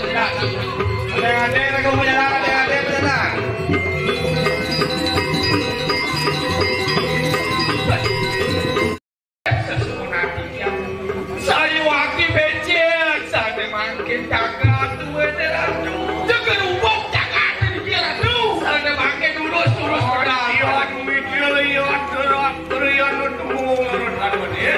tidak. Adek-adek lagi mau jalan, adek-adek berjalan. Sesuhunan yang saya wakil becek, saya makin jaga tuh adalah jaga rumah jaga dia tuh. Saya makin lurus-lurus berjalan. Milion gerak berian untuk mengurutkan dia.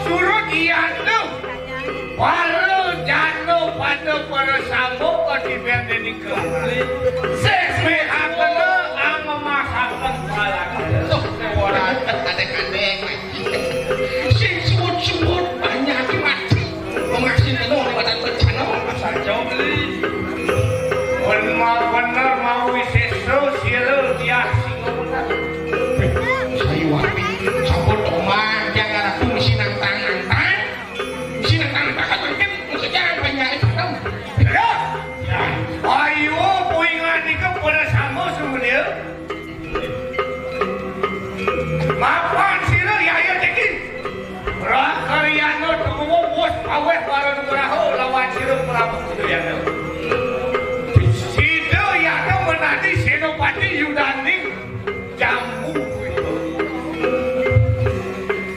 Surut iya tuh. Walau jatuh pada para sambung kau diberi di kelapa. Sesme apa lo ama masak kepala. Tuh orang kadang-kadang sing sebut-sebut banyak mati. Mengasih penuh badan bencana asal jauh beli. Benar mau sesu siru dia singa. Saya wapi sambut omah jangan aku sinang tangan kan maksudnya banyak itu tau ya ayo puingan itu pada sama semuanya maafkan sila ya ayo tekin rakariano tunggu bos awet baru nuraho lawan sila perabuk itu ya sido ya tau menadi senopati yudaning jambu itu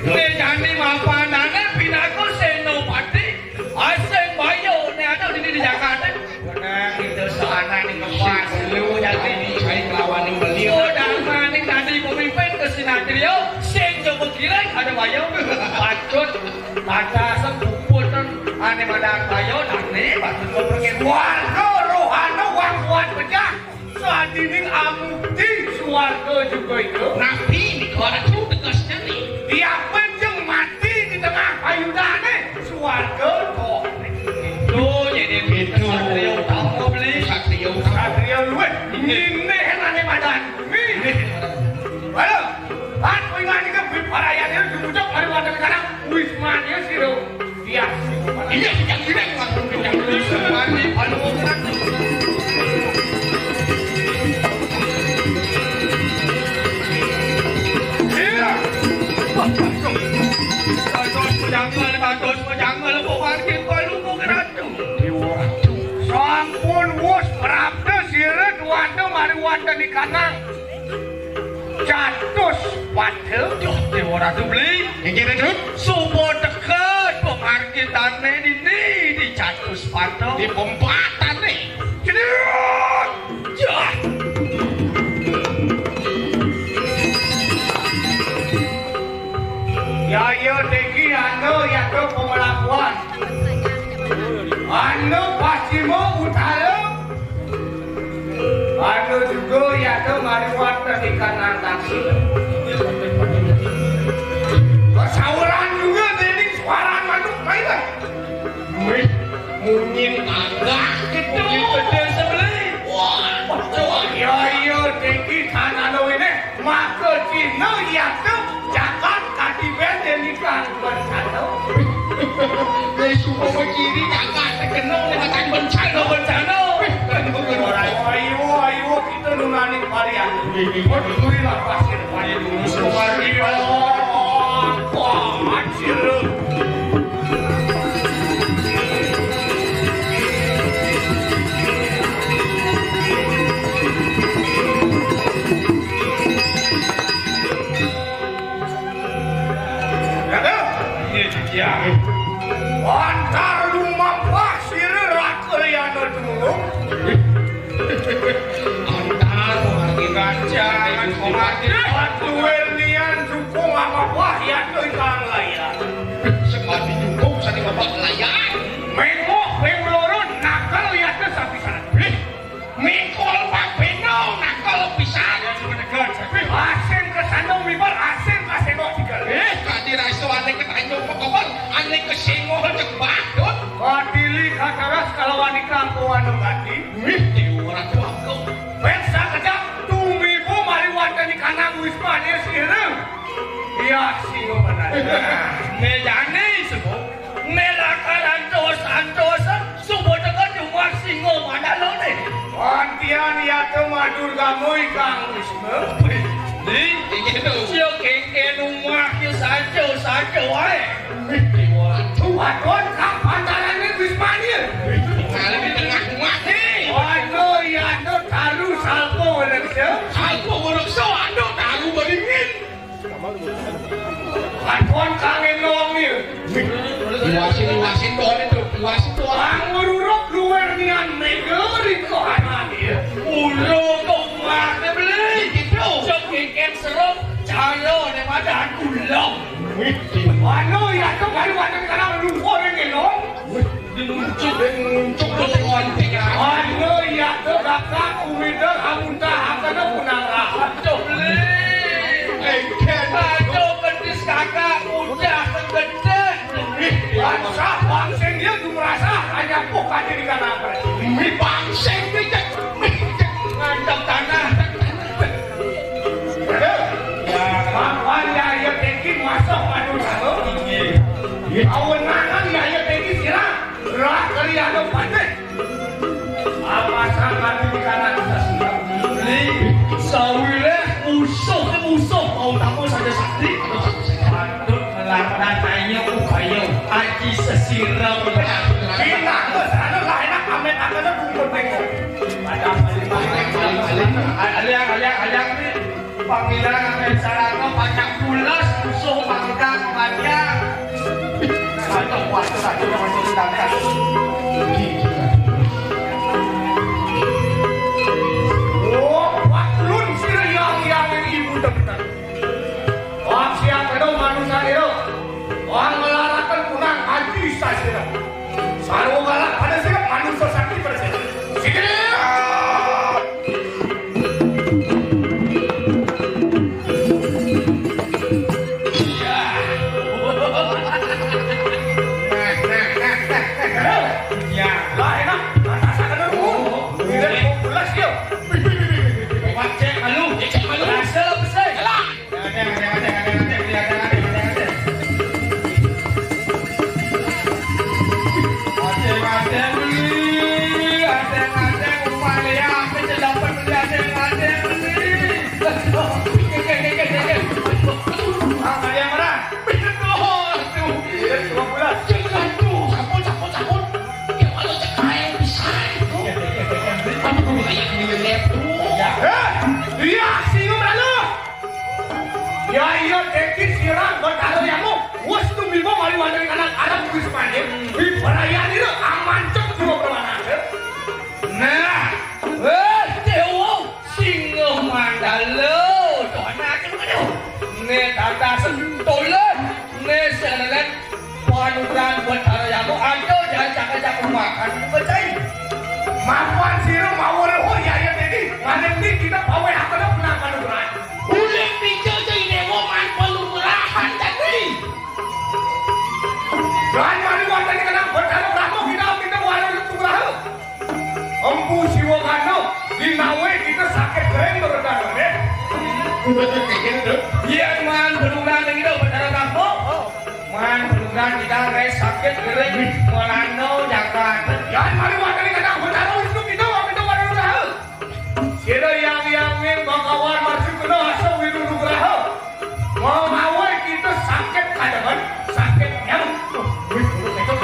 nejani mapanannya pinaku senopati aseng bayo ini ada di Jakarta benar itu soalnya ini kepas lu jadi saya kelawan yang beliau dan maning tadi pemimpin ke sinatrio sing coba kira ada bayo pacut ada sepuput aneh madang bayo aneh patut kau pergi warga rohana wang-wang pecah saat ini amukti suarga juga itu nabi ini orang itu tegasnya nih dia penjeng mati di tengah payudane suarga kok itu jadi itu satria utama beli satria luwet ini aneh madang ini ayo kan pengen ini ke parayannya dibujuk hari warga sekarang wismanya sih lo dia iya yang gini yang wismanya paling ukuran Jangan parkir kalau mau keratu. Sampun wus merapte siret wanda mari wanda di kanang. Catus pada jote ora tu beli. Iki terus sumo dekat parkir tanah ini di catus pada di pompatan nih. Jedut. Jah. Ya yo deki anu ya tuh pemelakuan anu pasimo utara anu juga ya tuh mariwata di kanan taksi kesauran juga jadi suara manuk mainan mungkin agak gitu gede sebeli wah ya yo deki tanah ini maka cina ya tuh jangan kaki benden ikan bencana. Dari semua kiri jangan terkenal dengan bencana. Ayo kita nunganin varian. Berdurilah pasir varian. Varian. Pasir. Ya, antar rumah pasir rakeriano dulu. Antar mengerti ganjang, mengerti batu wernian dukung apa wahya tu ikan layan. Sekali dukung sani bapak layan. Mengok pengloro nakal ya tu sapi sana. Mengkol pak beno nakal pisan. Asen kesana mibar asen kasengok tiga. Kadiraiso ane ketanyong pokokon ane kesengok cek badut. Kadili kataras kalau wanita aku anu gati. Orang tu aku. Bensa kejap tumiku mari wanda di kanang wismanya sireng. Iya singo benar. Mejane semua. Melakalan dos subuh atur kamu Kang Wisnu. Di gitu. Sio keke rumah kieu saja wae. Waduh, Kang pantaran ini Wismania. Kali di tengah rumah nih. Waduh, ya tuh taruh salpo berekso. Salpo berekso, aduh taruh beringin. Waduh, kangen dong nih. Iwasin doang itu, iwasin doang. Ang meruruk luar nian megerin kok anak dia. Ulo kau makna beli. Gitu. Sok keken serem, calo daripada kulong. Ano ya tuh baru ada sekarang lupa dengan lo. Dinuncuk lo konting. Ano ya tuh kakak kumida amunta akana punara. Aduh beli. Aduh kedis kakak udah kegede. Bangsa bangseng dia tuh merasa hanya bukan diri kanan. Bangseng dia ngandap tanah. Makanya ya tekin masuk manusia lo. Awenangan ya tekin sirah. Gerak kalian pandai. Apa sangat di kanan kita li sawileh musuh mau tamu saja sakti. Patut melakukan tanya upayo aji sesiram. Kita ke sana lah enak amet akan rumput tengok. Aliang ni. Panggilan akan sarana banyak pulas musuh pangkat banyak. Satu waktu masih ditangkap. Oh, waklun sih yang ibu teman. Wang siang kedua manusia itu, wang melarakan kurang haji saja. Selalu galak pada siapa manusia sakit pada siapa. Sikit. Ya iya tekis sirang bertaruh yamu. Wes tu bibo mari wadari kanan Arab kuis mandi. Di perayaan itu aman cok juga bermana. Nah, dewa Singa Mandala. Dona kan kau. Ne tata sentolan. Ne selain panuran bertaruh yamu. Ado jajak makan becai. Mapan sirang mau reho ya iya tekis. Mana ni kita pawai hakana pernah panuran. Boleh pijo jadi dewa man pelurahan tadi. Jangan mari wadani kena bertaruh ramu kita walau itu bertaruh. Empu siwa kano di nawe kita sakit keren bertaruh deh. Iya man pelurahan kita bertaruh ramu. Man pelurahan kita res sakit keren melano jaga. Jangan mari wadani kena bertaruh itu kita walau bertaruh. Kira yang bakawan masih kena asal wiru nugraha. Mau ngawai kita sakit kadangan, sakit nyam.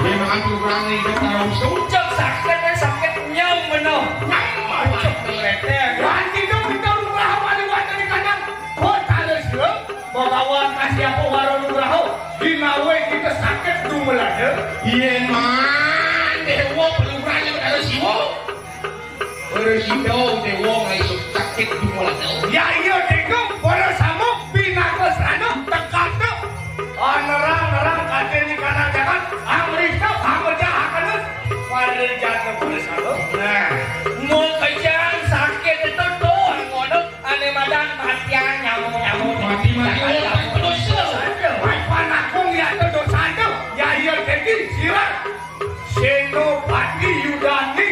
Memang kurang ni kita harus ucap sakit nyam benar. Nyam macam mereka. Kan kita nugraha wali-wali di kandang. Oh tak sih. Bakawan kasih apa waru nugraha. Di ngawai kita sakit tu melada. Iya man, dewa pelurahnya ada siwo. Bersihdo dewa ngai sakit di mulanya. Ya iya tengok pada sama pinaka serana tekan tu. Nerang kaca ni kanan jangan. Amerika bekerja akan pada jatuh pada sama. Nah, mau kerja sakit itu tu. Ngono ane madan matian nyamuk. Mati. Dosa. Mapan aku ya tu dosa tu. Ya iya tengok sirat. Senopati Yudani.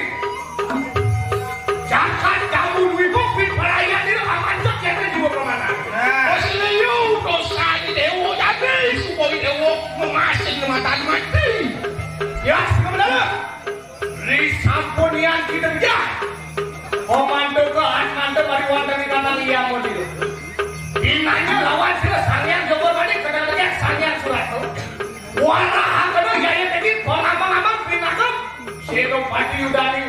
Jangan kamu duit perayaan itu aman cok kita juga kemana. Kau dosa di dewa jadi supaya dewa memasing mati. Ya sebenarnya. Risampunian kita kerja. Komando ke mantap dia mau dulu. Inanya lawan sila sangyang joko balik kadang-kadang sangyang surat tu. Warah kadang jaya tadi orang-orang pinakam. Senopati udani.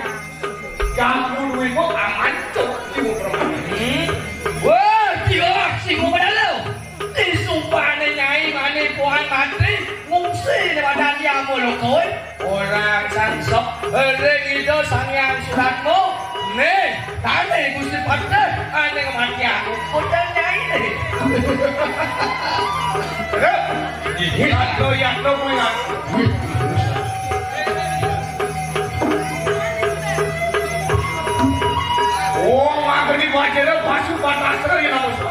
Jambu duit kok aman tu ibu permainan. Wah, dia si gua Mandala. Disumpahnya nyai mana puan mantri ngungsi daripada dia mulukoi. Orang sangsok hering itu sangyang suratmu. Nih, tadi gusti patah ane mati aku. Udah nyai ni. Ini aku yang punya. Oh, aku ni baca pasu patasra yang aku.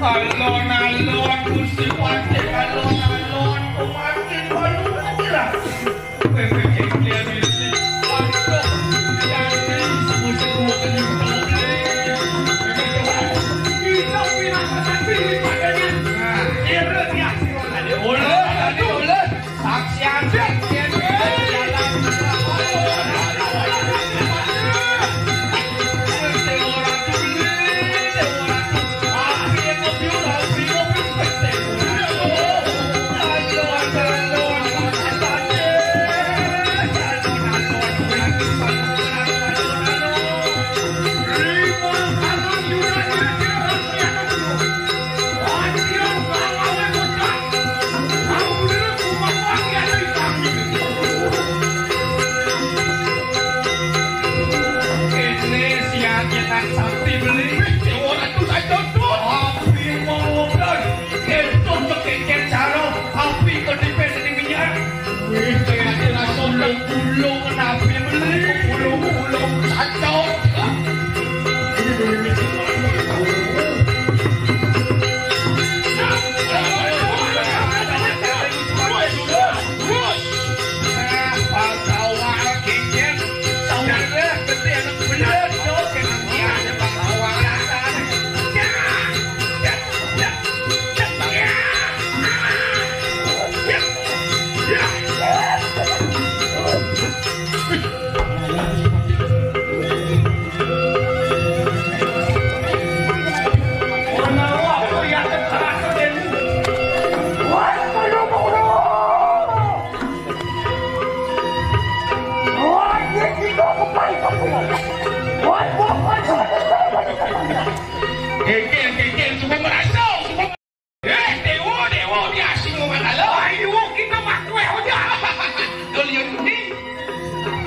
Alon-alon kursi pati, alon-alon pemakin balu kira. Pemecek dia mesti pakai jadi semua kenyutan dia. Kita pindah pasal pilih pakainya. Era dia siapa tadi? Ulah, saksian dia. Pulau kenapa beli pulau kacau. Cuma merasau, dewa dia Singa Mandala. Ayo kita makwe hoja. Dolian ni.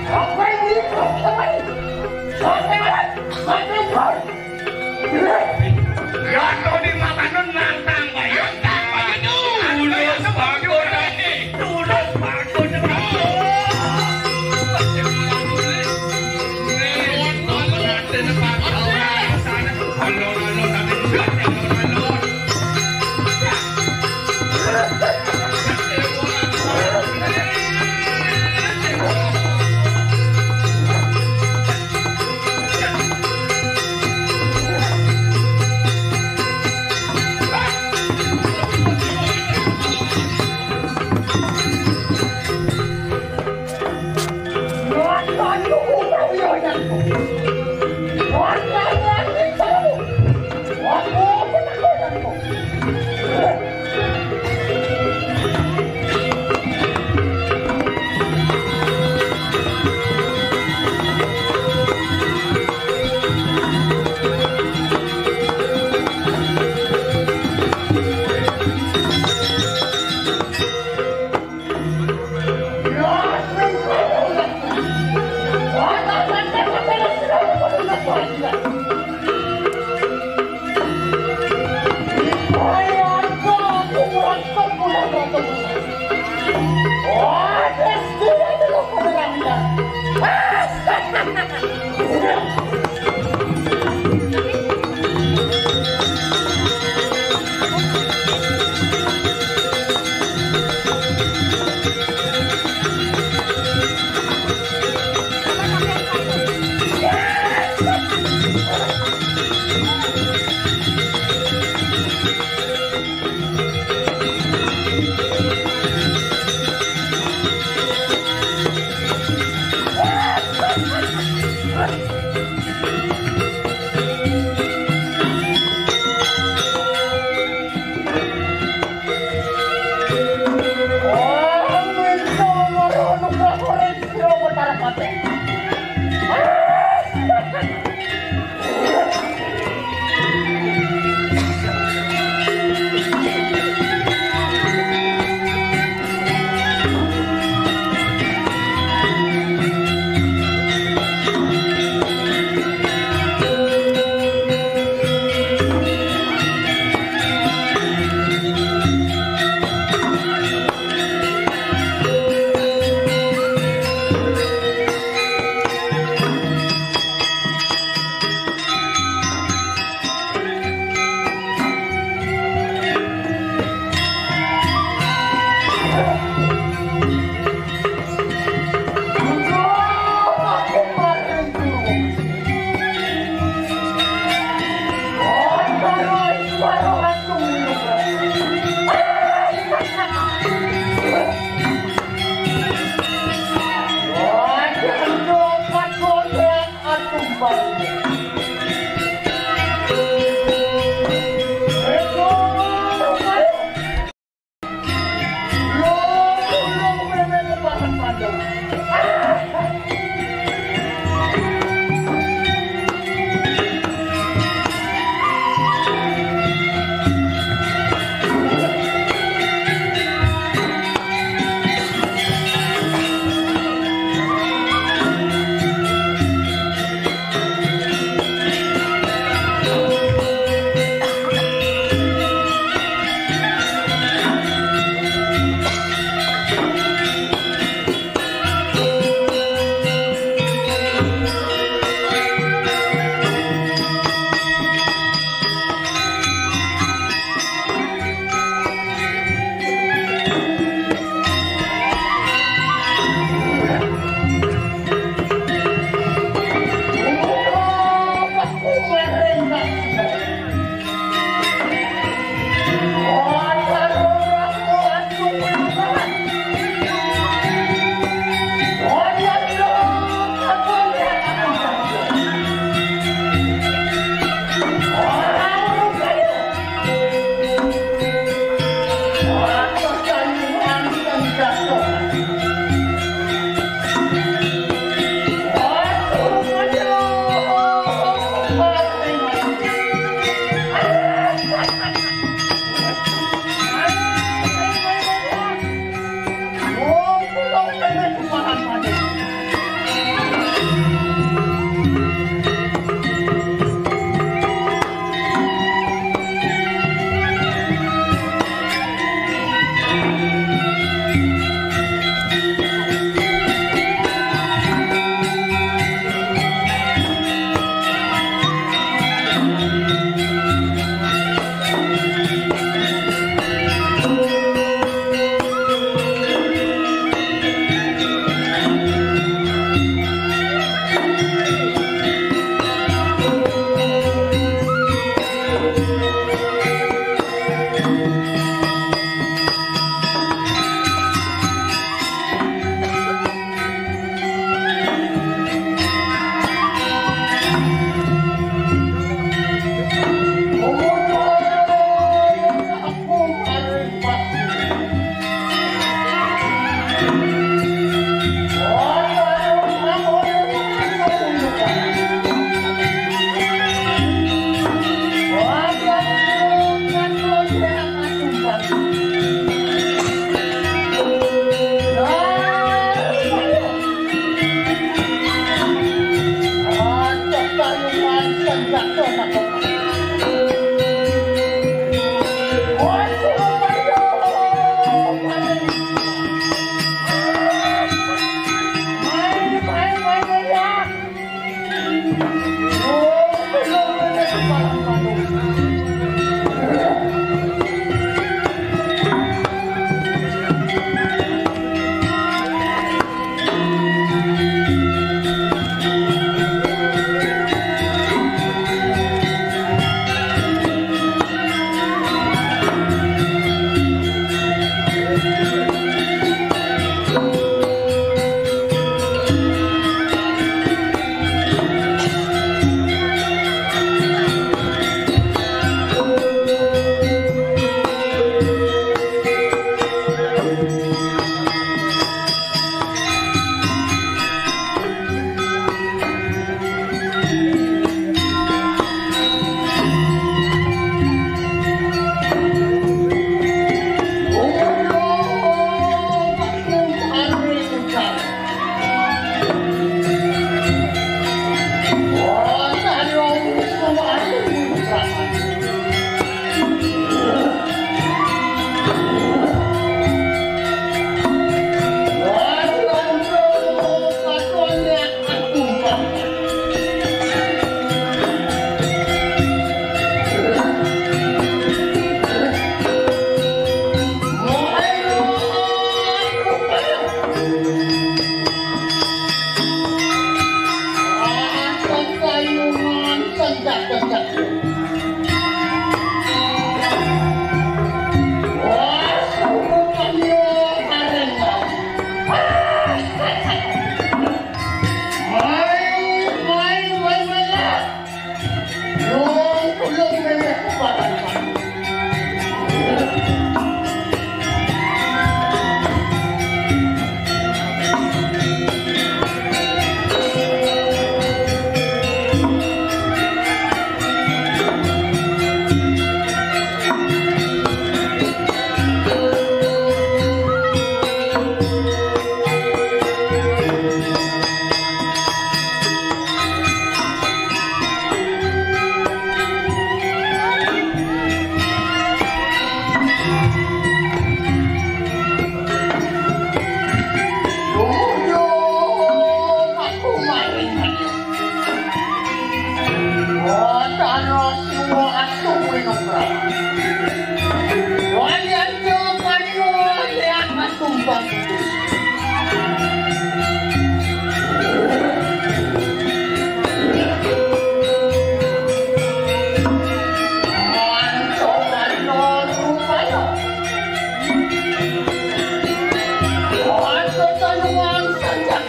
Apa ini? Ya tu di makanan nantang bayar. Dulu sebagai ni. Dulu sebagai ni.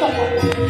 Ah!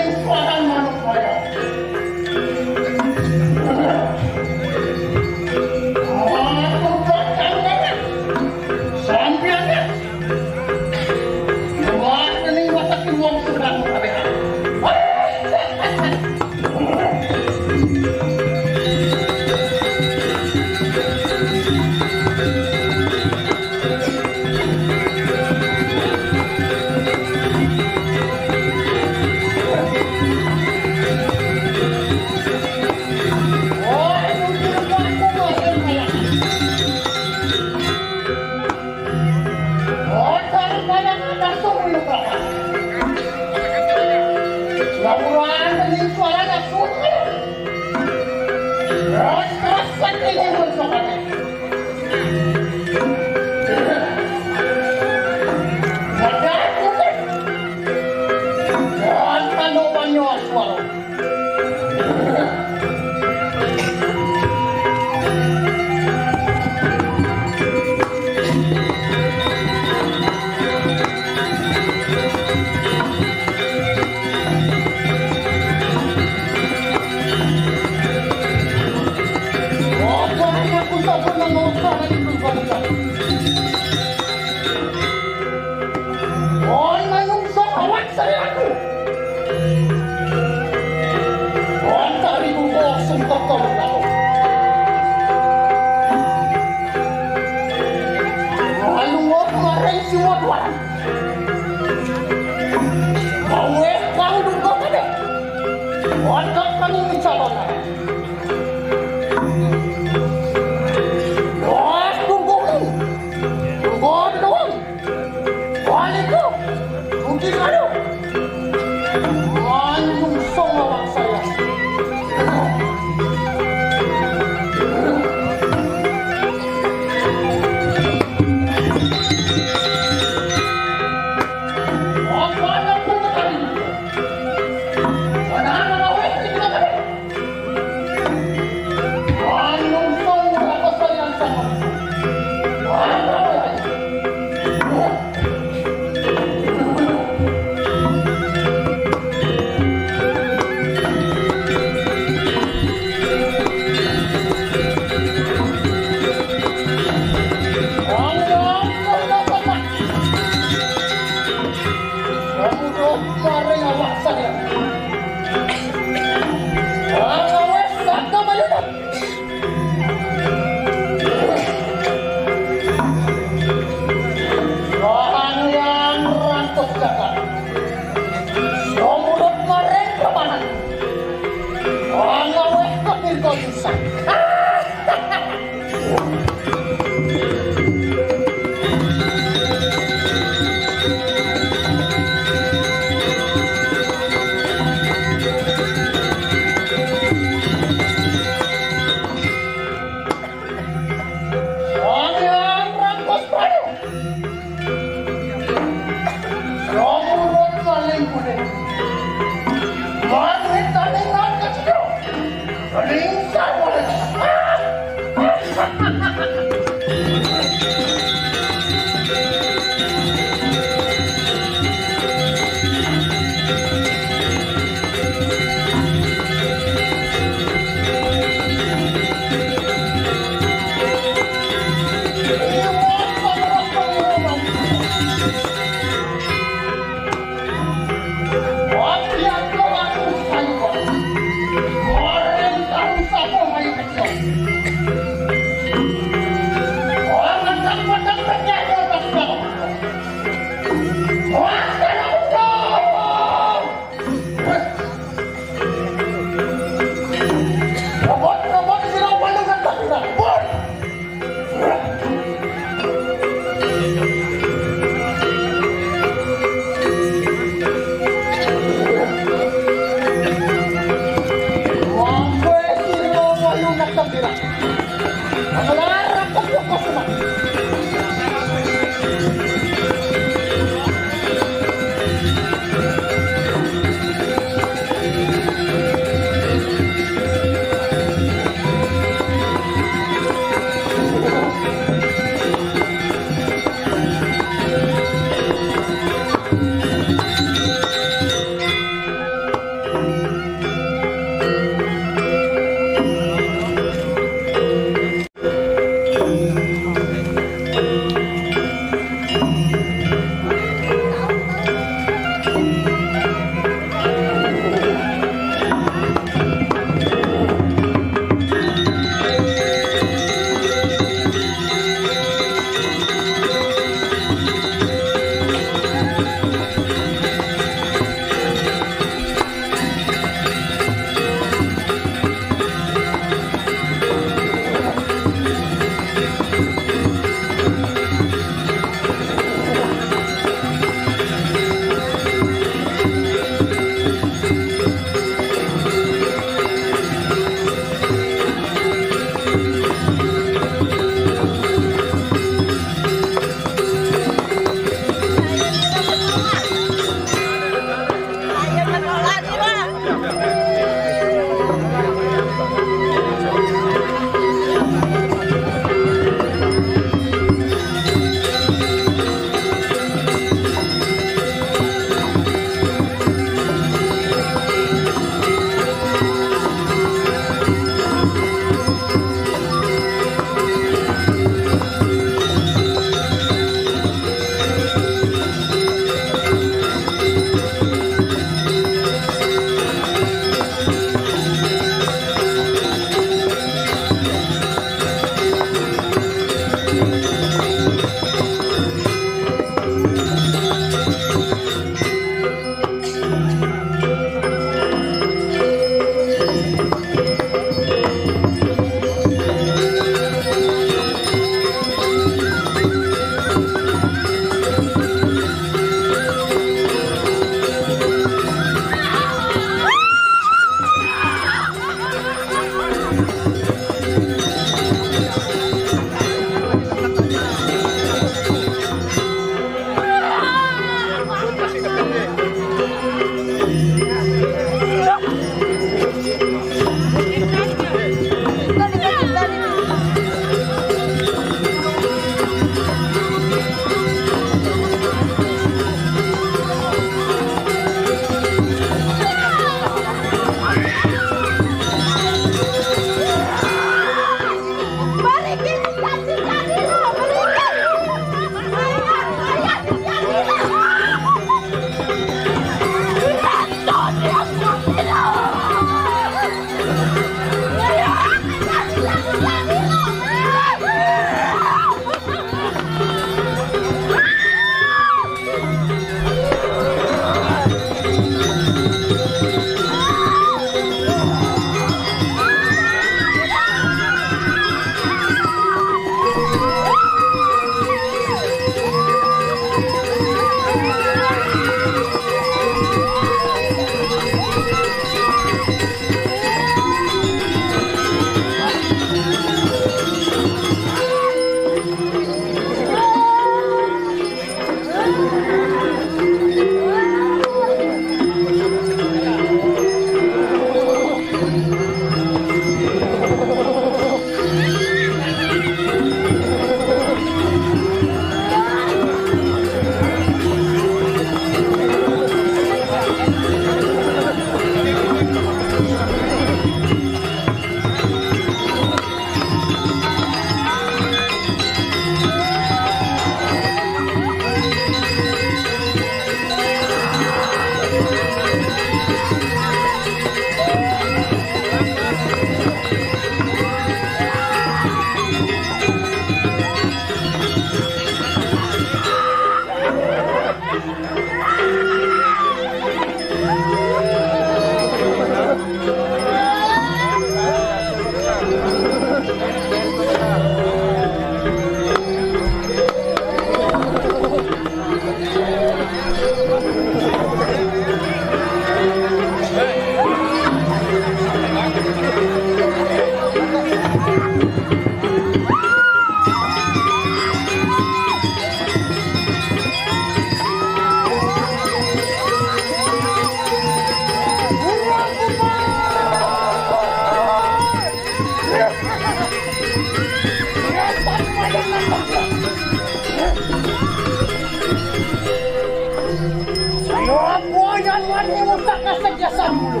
mengusaknya sejasa dulu.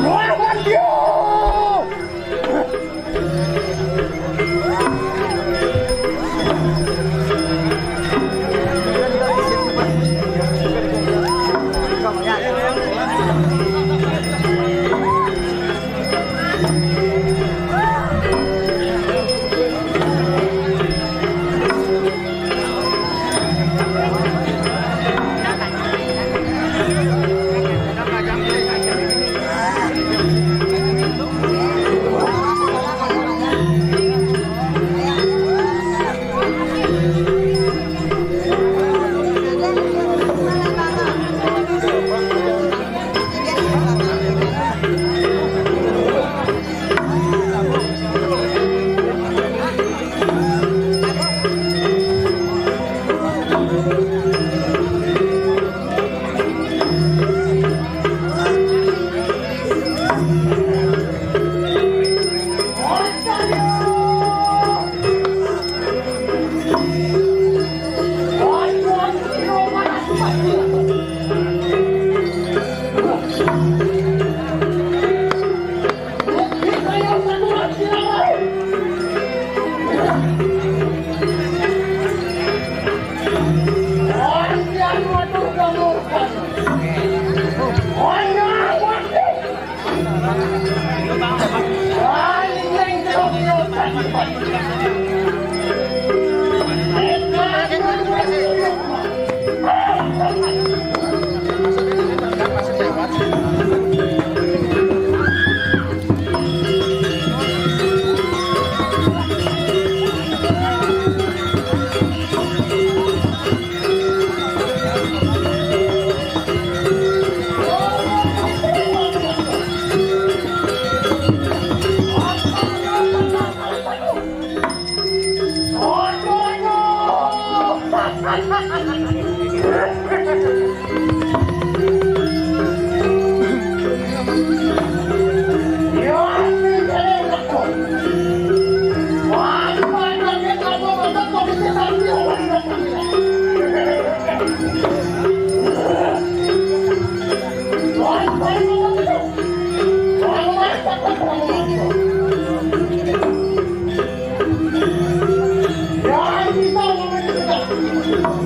Lawan dia! Ya, kita